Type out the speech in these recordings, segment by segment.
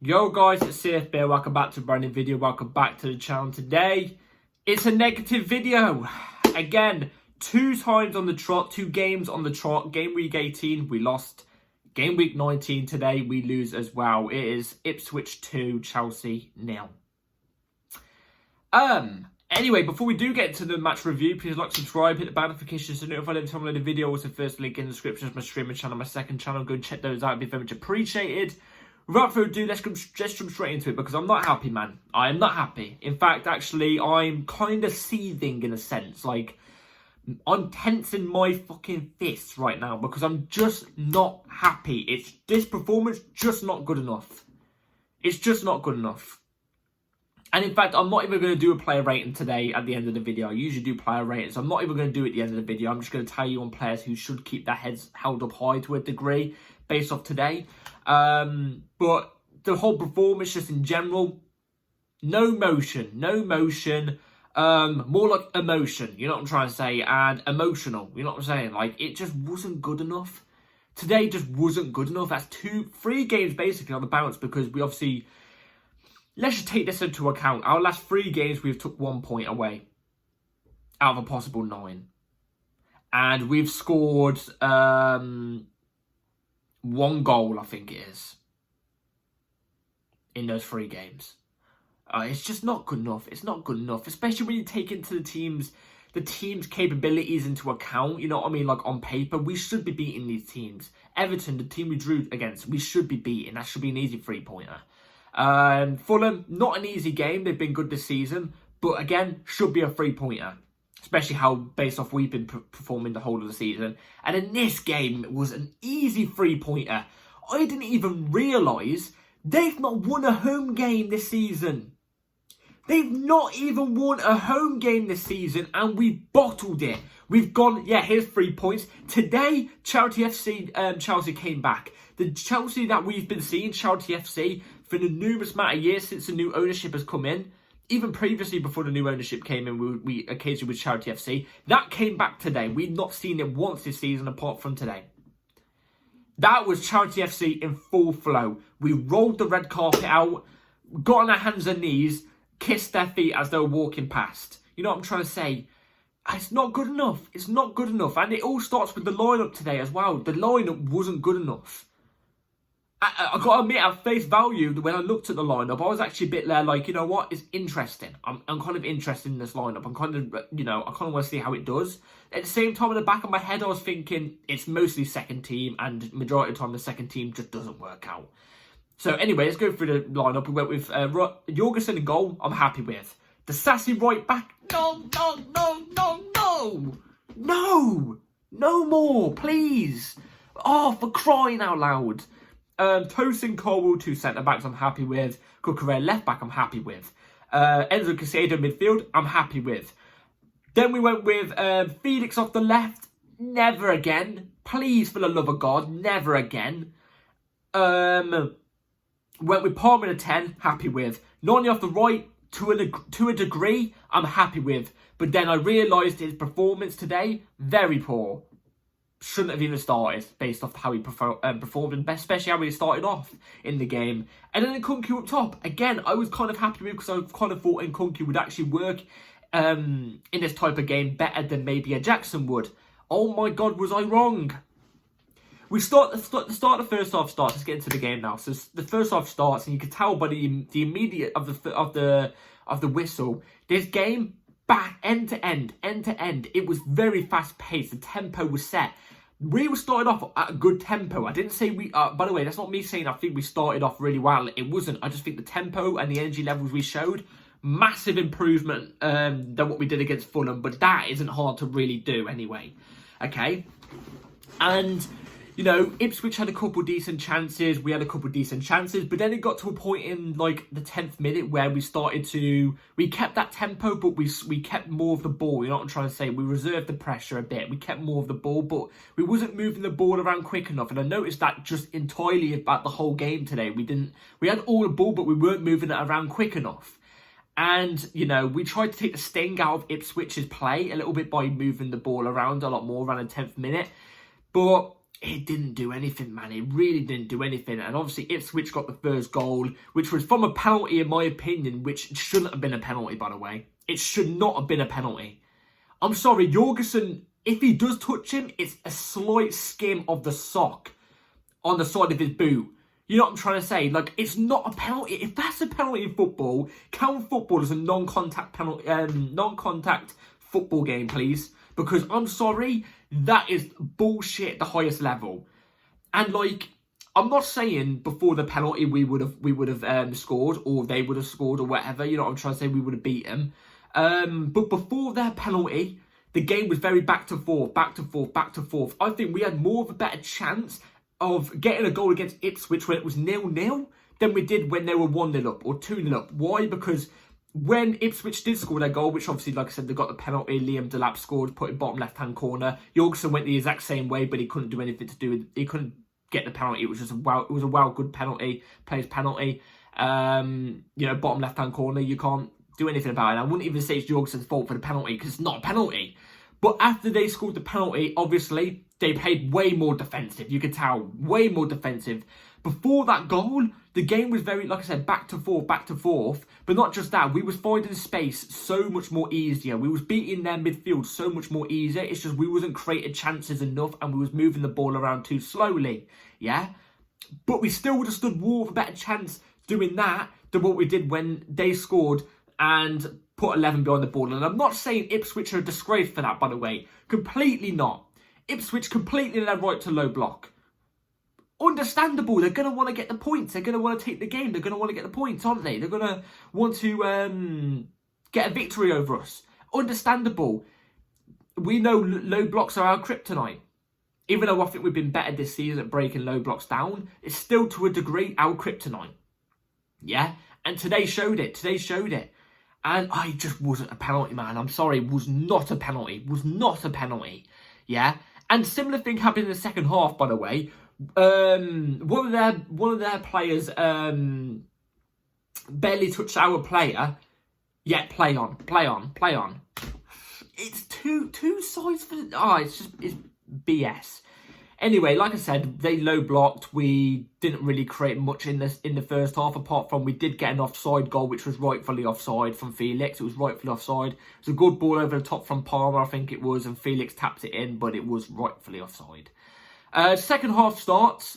Yo guys, it's CFB. Welcome back to a brand new video. Welcome back to the channel. Today, it's a negative video. Again, 2 times on the trot, 2 games on the trot. Game week 18, we lost. Game week 19, today we lose as well. It is Ipswich 2, Chelsea 0. Anyway, before we do get into the match review, please like, subscribe, hit the bell notifications to notify every time I load a video. Also, first link in the description of my streaming channel, my second channel. Go and check those out. It'd be very much appreciated. Without further ado, let's jump straight into it because I'm not happy, man. I am not happy. In fact, actually, I'm kind of seething in a sense. Like, I'm tensing my fucking fists right now because I'm just not happy. This performance just not good enough. It's just not good enough. And in fact, I'm not even going to do a player rating today at the end of the video. I usually do player ratings. I'm not even going to do it at the end of the video. I'm just going to tell you on players who should keep their heads held up high to a degree based off today. But the whole performance just in general, no motion. More like emotion, you know what I'm trying to say, and emotional, you know what I'm saying? Like, it just wasn't good enough. Today just wasn't good enough. That's 3 games basically on the bounce because we obviously... Let's just take this into account. Our last 3 games, we've took 1 point away out of a possible 9. And we've scored 1 goal, I think it is, in those 3 games. It's just not good enough. It's not good enough, especially when you take into the team's capabilities into account. You know what I mean? Like, on paper, we should be beating these teams. Everton, the team we drew against, we should be beating. That should be an easy 3-pointer. Fulham, not an easy game. They've been good this season, but again, should be a 3-pointer, especially how based off we've been performing the whole of the season. And in this game, it was an easy 3-pointer. I didn't even realise they've not won a home game this season. They've not even won a home game this season, and we bottled it. We've gone, yeah, here's 3 points. Today, Chelsea came back. The Chelsea that we've been seeing, Chelsea FC, for the numerous amount of years since the new ownership has come in, even previously before the new ownership came in, we occasionally with Chelsea FC, that came back today. We've not seen it once this season apart from today. That was Chelsea FC in full flow. We rolled the red carpet out, got on our hands and knees, kissed their feet as they were walking past. You know what I'm trying to say? It's not good enough. It's not good enough. And it all starts with the lineup today as well. The lineup wasn't good enough. I got to admit, at face value, when I looked at the lineup, I was actually a bit there like, you know what, it's interesting. I'm kind of interested in this lineup. I'm kind of, you know, I kind of want to see how it does. At the same time, in the back of my head, I was thinking it's mostly second team, and majority of the time, the second team just doesn't work out. So anyway, let's go through the lineup. We went with Jorgensen in goal, I'm happy with. The sassy right back, no more, please. Oh, for crying out loud. Tosin Colwell, 2 centre-backs, I'm happy with. Cucurella, left-back, I'm happy with. Enzo Caicedo, midfield, I'm happy with. Then we went with Felix off the left. Never again. Please, for the love of God, never again. Went with Palmer in a 10, happy with. Noni off the right, to a degree, I'm happy with. But then I realised his performance today, very poor. Shouldn't have even started based off how he performed, and especially how he started off in the game. And then Nkunku up top. Again, I was kind of happy with because I kind of thought Nkunku would actually work in this type of game better than maybe a Jackson would. Oh my God, was I wrong? We start the first half starts. Let's get into the game now. So the first half starts, and you can tell by the immediate of the whistle. This game, back end to end. It was very fast paced. The tempo was set. We were started off at a good tempo. I didn't say we... by the way, that's not me saying I think we started off really well. It wasn't. I just think the tempo and the energy levels we showed, massive improvement than what we did against Fulham. But that isn't hard to really do anyway. Okay? And... you know, Ipswich had a couple decent chances. We had a couple decent chances. But then it got to a point in, like, the 10th minute where we started to... we kept that tempo, but we kept more of the ball. You know what I'm trying to say? We reserved the pressure a bit. We kept more of the ball, but we wasn't moving the ball around quick enough. And I noticed that just entirely about the whole game today. We had all the ball, but we weren't moving it around quick enough. And, you know, we tried to take the sting out of Ipswich's play a little bit by moving the ball around a lot more around the 10th minute. But... it didn't do anything, man. It really didn't do anything. And obviously Ipswich got the first goal, which was from a penalty, in my opinion, which shouldn't have been a penalty, by the way. It should not have been a penalty. I'm sorry, Jorgensen, if he does touch him, it's a slight skim of the sock on the side of his boot. You know what I'm trying to say? Like, it's not a penalty. If that's a penalty in football, count football as a non-contact penalty, non-contact football game, please. Because I'm sorry, that is bullshit at the highest level. And like, I'm not saying before the penalty we would have scored, or they would have scored, or whatever. You know what I'm trying to say? We would have beat them. But before their penalty, the game was very back to forth, back to forth, back to forth. I think we had more of a better chance of getting a goal against Ipswich when it was 0-0 than we did when they were 1-0 up or 2-0 up. Why? Because when Ipswich did score their goal, which obviously, like I said, they got the penalty, Liam Delap scored, put it bottom left-hand corner. Jorgensen went the exact same way, but he couldn't do anything to do with, he couldn't get the penalty. It was just a good penalty, player's penalty. You know, bottom left-hand corner, you can't do anything about it. I wouldn't even say it's Jorgensen's fault for the penalty, because it's not a penalty. But after they scored the penalty, obviously, they played way more defensive. You could tell, way more defensive. Before that goal, the game was very, like I said, back to forth. But not just that, we was finding space so much more easier. We was beating their midfield so much more easier. It's just we wasn't creating chances enough, and we was moving the ball around too slowly. Yeah? But we still would have stood more of a better chance doing that than what we did when they scored and put 11 behind the ball. And I'm not saying Ipswich are a disgrace for that, by the way. Completely not. Ipswich completely in their right to low block. Understandable. They're going to want to get the points. They're going to want to take the game. They're going to want to get the points, aren't they? They're going to want to get a victory over us. Understandable. We know low blocks are our kryptonite. Even though I think we've been better this season at breaking low blocks down, it's still to a degree our kryptonite. Yeah? And today showed it. Today showed it. And I just wasn't a penalty, man. I'm sorry. It was not a penalty. It was not a penalty. Yeah? And similar thing happened in the second half, by the way. One of their players barely touched our player. Yet play on. It's two sides for it's BS. Anyway, like I said, they low blocked. We didn't really create much in the first half, apart from we did get an offside goal, which was rightfully offside from Felix. It was rightfully offside. It was a good ball over the top from Palmer, I think it was, and Felix tapped it in, but it was rightfully offside. Second half starts,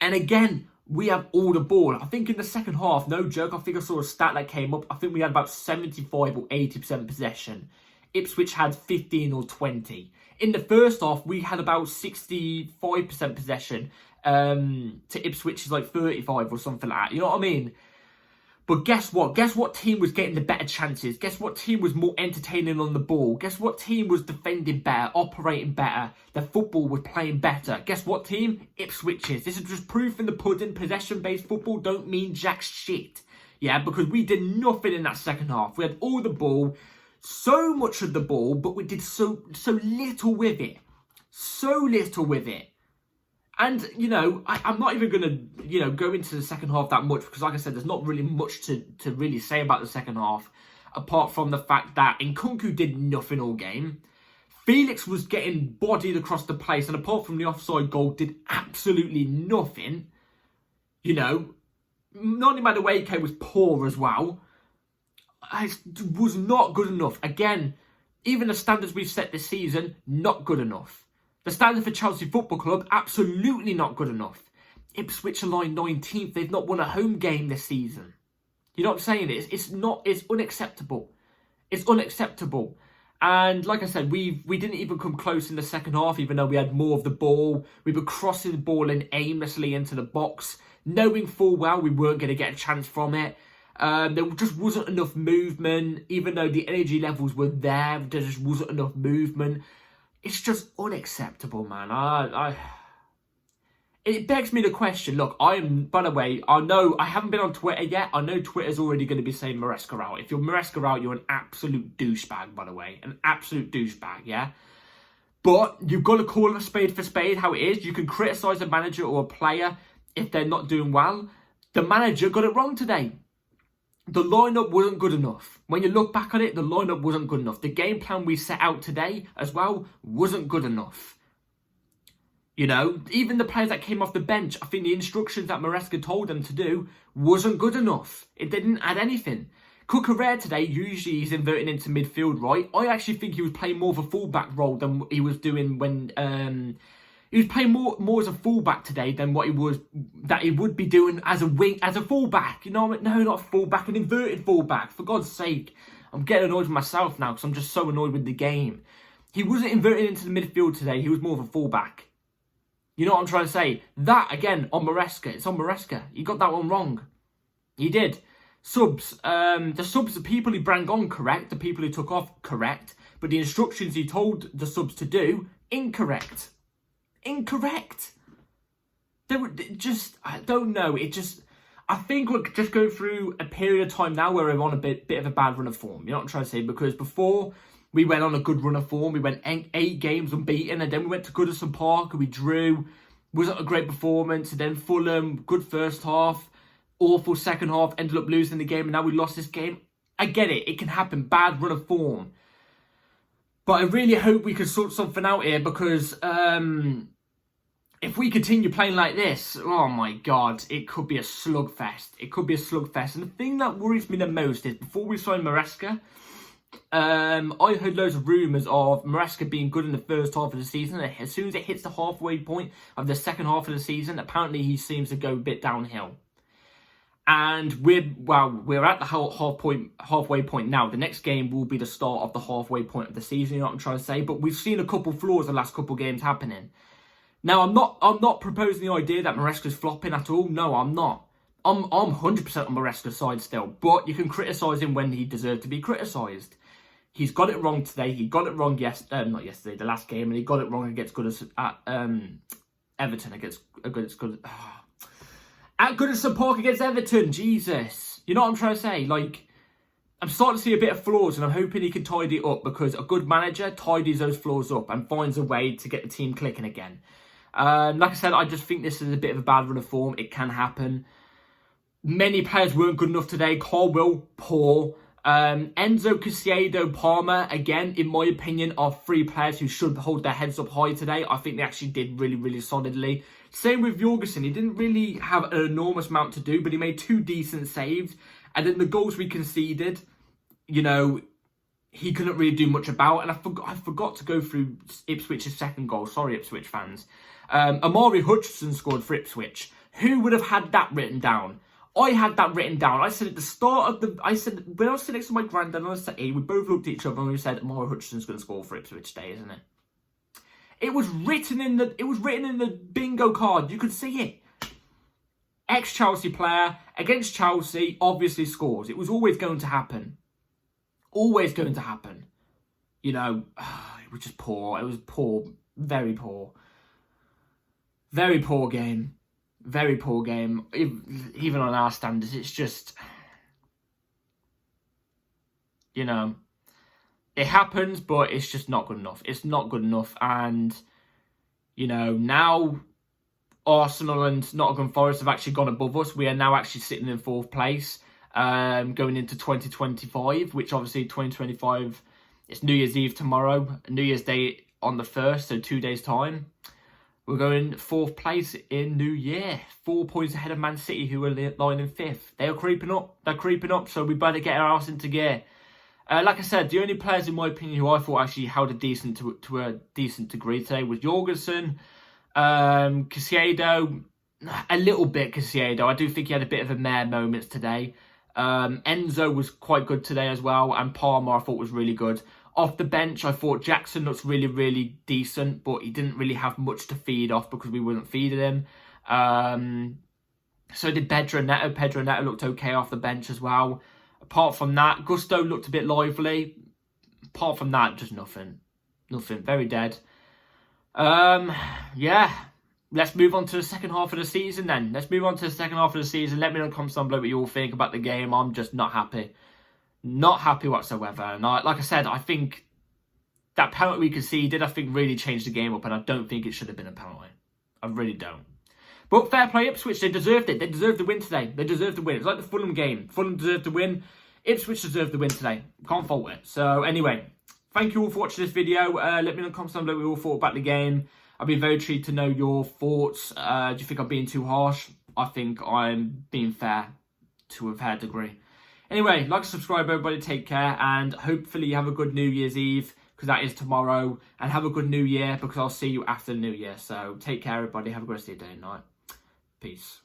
and again, we have all the ball. I think in the second half, no joke, I think I saw a stat that came up. I think we had about 75 or 80% possession. Ipswich had 15 or 20. In the first half, we had about 65% possession to Ipswich's like 35 or something like that. You know what I mean? But guess what? Guess what team was getting the better chances? Guess what team was more entertaining on the ball? Guess what team was defending better, operating better? Their football was playing better. Guess what team? Ipswich's. This is just proof in the pudding. Possession-based football don't mean jack shit. Yeah, because we did nothing in that second half. We had all the ball. So much of the ball, but we did so little with it. So little with it. And, you know, I'm not even going to, you know, go into the second half that much, because like I said, there's not really much to really say about the second half, apart from the fact that Nkunku did nothing all game. Felix was getting bodied across the place, and apart from the offside goal, did absolutely nothing. You know, Noni Madueke was poor as well. It was not good enough. Again, even the standards we've set this season, not good enough. The standard for Chelsea Football Club, absolutely not good enough. Ipswich are lying 19th. They've not won a home game this season. You know what I'm saying? It's unacceptable. It's unacceptable. And like I said, we didn't even come close in the second half, even though we had more of the ball. We were crossing the ball in aimlessly into the box, knowing full well we weren't going to get a chance from it. There just wasn't enough movement. Even though the energy levels were there just wasn't enough movement. It's just unacceptable, man. It begs me the question. Look, by the way, I know I haven't been on Twitter yet. I know Twitter's already going to be saying Maresca out. If you're Maresca out, you're an absolute douchebag, by the way. An absolute douchebag, yeah? But you've got to call a spade for spade how it is. You can criticise a manager or a player if they're not doing well. The manager got it wrong today. The lineup wasn't good enough. When you look back on it, the lineup wasn't good enough. The game plan we set out today as well wasn't good enough. You know, even the players that came off the bench, I think the instructions that Maresca told them to do wasn't good enough. It didn't add anything. Cucurella today, usually he's inverting into midfield, right? I actually think he was playing more of a fullback role than he was doing when... he was playing more as a fullback today than what he would be doing as a wing, as a fullback. You know, no, not a fullback, an inverted fullback. For God's sake, I'm getting annoyed with myself now because I'm just so annoyed with the game. He wasn't inverted into the midfield today. He was more of a fullback. You know what I'm trying to say? That, again, on Maresca. It's on Maresca. He got that one wrong. He did. Subs. The subs, the people he brought on, correct. The people he took off, correct. But the instructions he told the subs to do, incorrect. Incorrect. They were just, I don't know. I think we're just going through a period of time now where we're on a bit of a bad run of form. You know what I'm trying to say? Because before... we went on a good run of form. We went 8 games unbeaten. And then we went to Goodison Park and we drew. Wasn't a great performance. And then Fulham, good first half. Awful second half. Ended up losing the game. And now we lost this game. I get it. It can happen. Bad run of form. But I really hope we can sort something out here. Because if we continue playing like this, oh my God, it could be a slugfest. It could be a slugfest. And the thing that worries me the most is before we signed Maresca... I heard loads of rumours of Maresca being good in the first half of the season. As soon as it hits the halfway point of the second half of the season, apparently he seems to go a bit downhill. And we're at the halfway point now. The next game will be the start of the halfway point of the season, you know what I'm trying to say? But we've seen a couple flaws the last couple games happening. Now, I'm not proposing the idea that Maresca's flopping at all. No, I'm not. I'm 100% on Maresca's side still. But you can criticise him when he deserves to be criticised. He's got it wrong today. He got it wrong not yesterday, the last game, and he got it wrong against Everton at Goodison Park against Everton. Jesus, you know what I'm trying to say? Like, I'm starting to see a bit of flaws, and I'm hoping he can tidy it up because a good manager tidies those flaws up and finds a way to get the team clicking again. Like I said, I just think this is a bit of a bad run of form. It can happen. Many players weren't good enough today. Caldwell, poor. Enzo, Caicedo, Palmer, again, in my opinion, are 3 players who should hold their heads up high today. I think they actually did really, really solidly. Same with Jorgensen. He didn't really have an enormous amount to do, but he made 2 decent saves. And then the goals we conceded, you know, he couldn't really do much about. And I forgot to go through Ipswich's second goal. Sorry, Ipswich fans. Amari Hutchinson scored for Ipswich. Who would have had that written down? I had that written down. I said at the start of when I was sitting next to my granddad and I was we both looked at each other and we said, Amari Hutchinson's going to score for Ipswich today, isn't it? It was written in the bingo card. You could see it. Ex-Chelsea player against Chelsea obviously scores. It was always going to happen. Always going to happen. You know, it was just poor. It was poor. Very poor. Very poor game. Very poor game. Even on our standards, it's just... You know, it happens, but it's just not good enough. It's not good enough. And, you know, now Arsenal and Nottingham Forest have actually gone above us. We are now actually sitting in 4th place going into 2025, which obviously 2025, it's New Year's Eve tomorrow, New Year's Day on the 1st, so 2 days' time. We're going 4th place in New Year. 4 points ahead of Man City, who are lying in 5th. They are creeping up. They're creeping up, so we better get our ass into gear. Like I said, the only players, in my opinion, who I thought actually held a decent to a decent degree today was Jorgensen, Caicedo, a little bit Caicedo. I do think he had a bit of a mare moments today. Enzo was quite good today as well, and Palmer I thought was really good. Off the bench, I thought Jackson looks really, really decent, but he didn't really have much to feed off because we weren't feeding him. So did Pedro Neto. Pedro Neto looked okay off the bench as well. Apart from that, Gusto looked a bit lively. Apart from that, just nothing. Nothing. Very dead. Yeah. Let's move on to the second half of the season then. Let's move on to the second half of the season. Let me know in the comments down below what you all think about the game. I'm just not happy. Not happy whatsoever. And like I said, I think that penalty we conceded, I think really changed the game up. And I don't think it should have been a penalty. I really don't. But fair play Ipswich, they deserved it. They deserved the win today. They deserved the win. It's like the Fulham game. Fulham deserved the win. Ipswich deserved the win today. Can't fault it. So anyway, thank you all for watching this video. Let me know in the comments down below what you all thought about the game. I'd be very intrigued to know your thoughts. Do you think I'm being too harsh? I think I'm being fair to a fair degree. Anyway, like and subscribe, everybody. Take care, and hopefully you have a good New Year's Eve, because that is tomorrow, and have a good New Year, because I'll see you after the New Year. So take care, everybody. Have a good rest of your day and night. Peace.